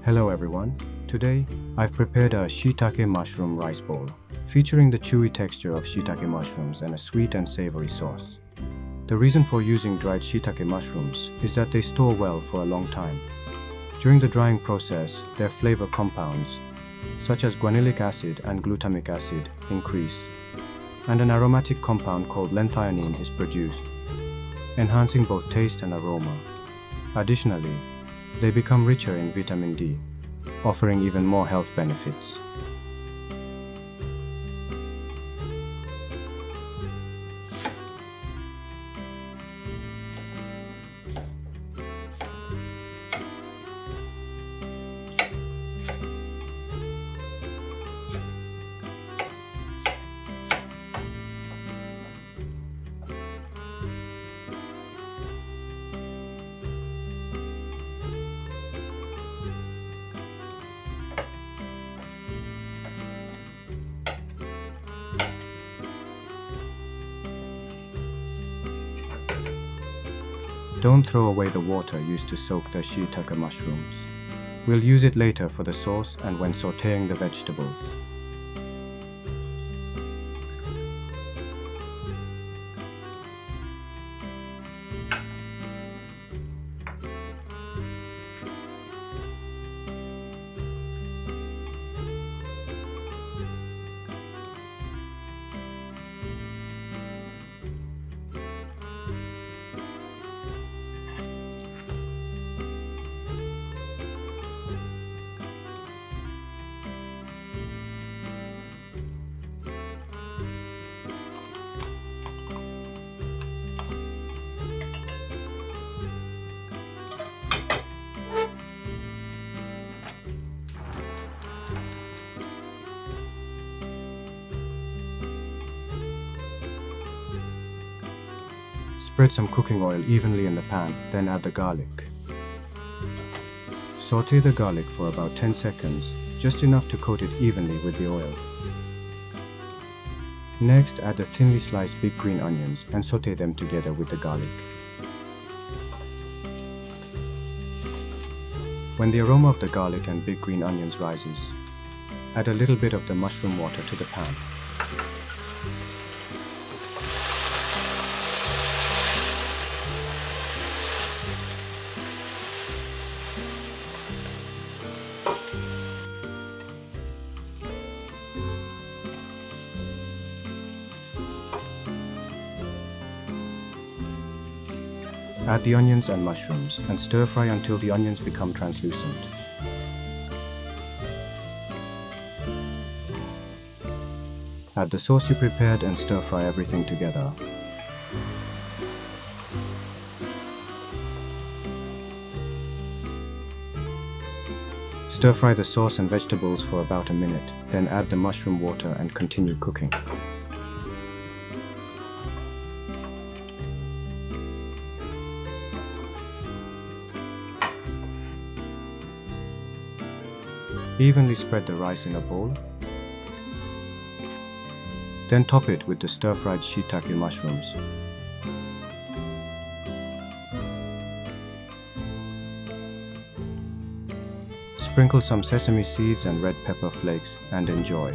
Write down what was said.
Hello everyone. Today, I've prepared a shiitake mushroom rice bowl, featuring the chewy texture of shiitake mushrooms and a sweet and savory sauce. The reason for using dried shiitake mushrooms is that they store well for a long time. During the drying process, their flavor compounds, such as guanylic acid and glutamic acid, increase, and an aromatic compound called lenthionine is produced, enhancing both taste and aroma. Additionally, they become richer in vitamin D, offering even more health benefits. Don't throw away the water used to soak the shiitake mushrooms. We'll use it later for the sauce and when sautéing the vegetables. Spread some cooking oil evenly in the pan, then add the garlic. Sauté the garlic for about 10 seconds, just enough to coat it evenly with the oil. Next, add the thinly sliced big green onions and sauté them together with the garlic. When the aroma of the garlic and big green onions rises, add a little bit of the mushroom water to the pan. Add the onions and mushrooms and stir fry until the onions become translucent. Add the sauce you prepared and stir fry everything together. Stir fry the sauce and vegetables for about a minute, then add the mushroom water and continue cooking. Evenly spread the rice in a bowl. Then top it with the stir-fried shiitake mushrooms. Sprinkle some sesame seeds and red pepper flakes and enjoy.